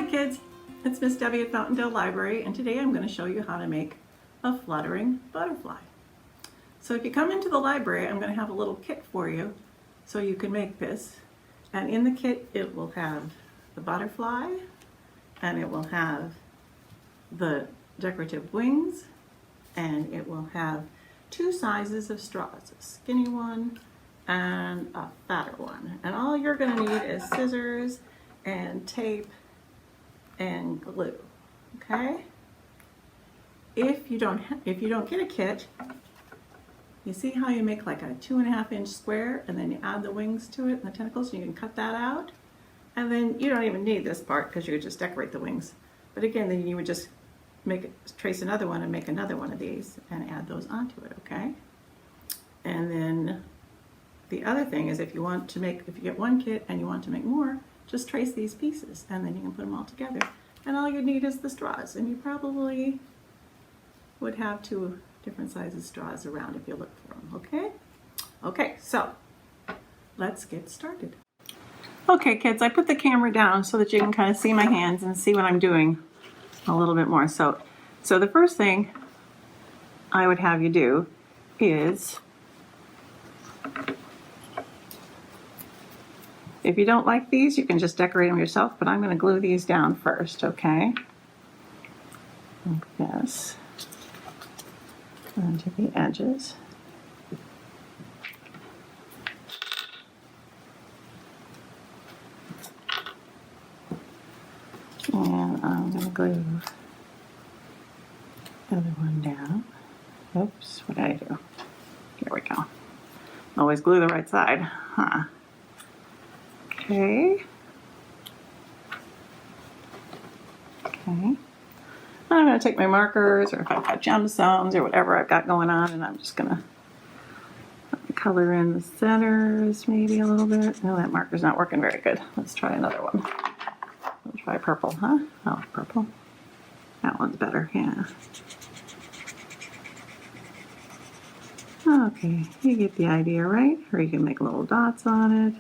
kids, it's Miss Debbie at Fountaindale Library, and today I'm going to show you how to make a fluttering butterfly. So if you come into the library, I'm going to have a little kit for you so you can make this. And in the kit it will have the butterfly, and it will have the decorative wings, and it will have two sizes of straws, a skinny one and a fatter one. And all you're going to need is scissors and tape and glue. Okay? If you don't get a kit, you see how you make like a 2.5 inch square and then you add the wings to it and the tentacles, and you can cut that out. And then you don't even need this part because you could just decorate the wings. But again, then you would just trace another one and make another one of these and add those onto it, okay? And then the other thing is if you get one kit and you want to make more, just trace these pieces and then you can put them all together. And all you need is the straws, and you probably would have 2 different sizes straws around if you look for them, okay? Okay, so let's get started. Okay kids, I put the camera down so that you can kind of see my hands and see what I'm doing a little bit more. So the first thing I would have you do is, if you don't like these, you can just decorate them yourself, but I'm going to glue these down first, okay? Like this, onto the edges. And I'm going to glue the other one down. Oops, what did I do? Here we go. Always glue the right side, huh? Okay. I'm going to take my markers, or if I've got gemstones or whatever I've got going on, and I'm just going to color in the centers maybe a little bit. No, that marker's not working very good. Let's try another one. Let's try purple, huh? Oh, purple. That one's better, yeah. Okay, you get the idea, right? Or you can make little dots on it.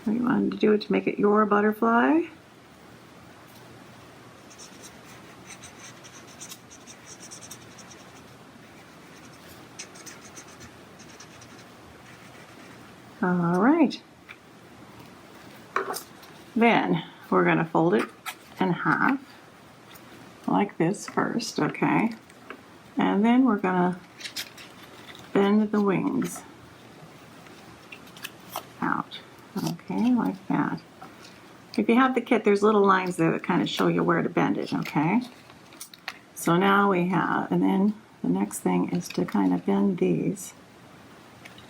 You wanted to do it to make it your butterfly. All right. Then we're going to fold it in half like this first, okay? And then we're going to bend the wings out. Okay, like that. If you have the kit, there's little lines there that kind of show you where to bend it, okay? So now we have, and then the next thing is to kind of bend these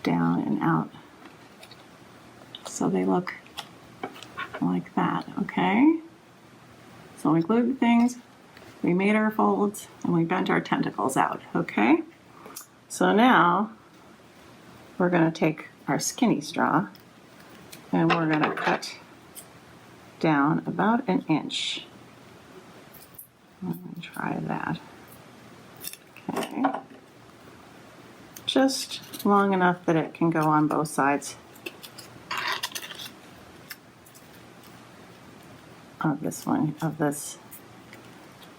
down and out so they look like that, okay? So we glued the things, we made our folds, and we bent our tentacles out, okay? So now we're going to take our skinny straw, and we're going to cut down about 1 inch. Let me try that. Okay. Just long enough that it can go on both sides of this one, of this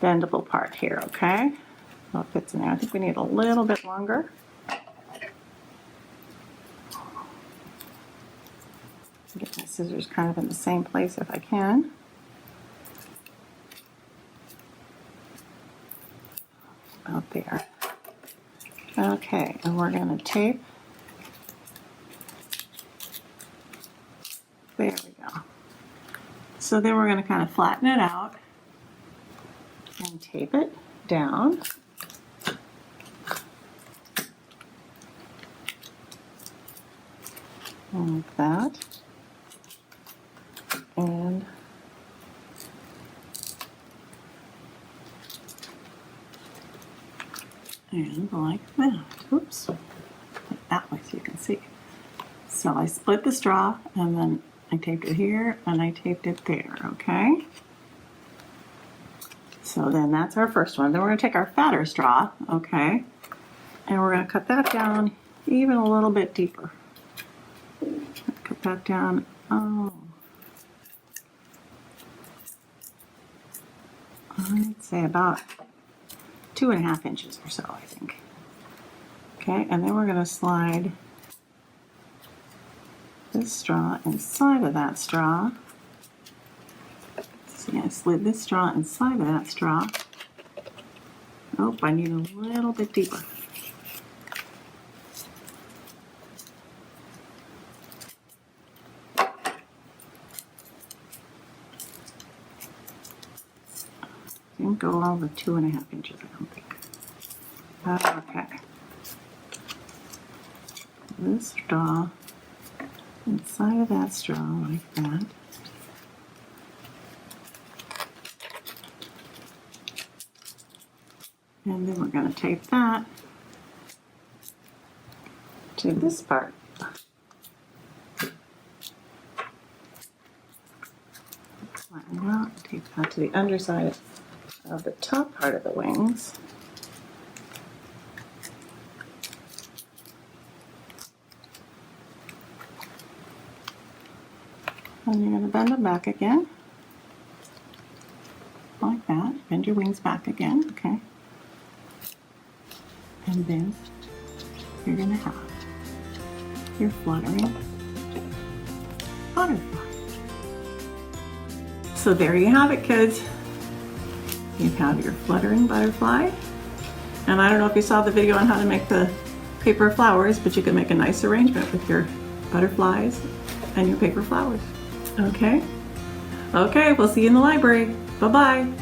bendable part here, okay? So it fits in there. I think we need a little bit longer. Get my scissors kind of in the same place if I can. About there. Okay, and we're going to tape. There we go. So then we're going to kind of flatten it out and tape it down. Like that. And like that. Oops. Like that way so you can see. So I split the straw, and then I taped it here, and I taped it there, okay? So then that's our first one. Then we're going to take our fatter straw, okay? And we're going to cut that down even a little bit deeper. Cut that down Oh, I'd say about 2.5 inches or so, I think. Okay, and then we're going to slide this straw inside of that straw. See, I slid this straw inside of that straw. Oh, I need a little bit deeper. Didn't go all the 2.5 inches, I don't think. Okay. This straw inside of that straw like that. And then we're going to tape that to this part. Flatten out, tape that to the underside of the top part of the wings. And you're going to bend them back again, like that. Bend your wings back again, okay? And then you're going to have your fluttering butterfly. So there you have it, kids. You have your fluttering butterfly. And I don't know if you saw the video on how to make the paper flowers, but you can make a nice arrangement with your butterflies and your paper flowers. Okay? Okay, we'll see you in the library. Bye-bye.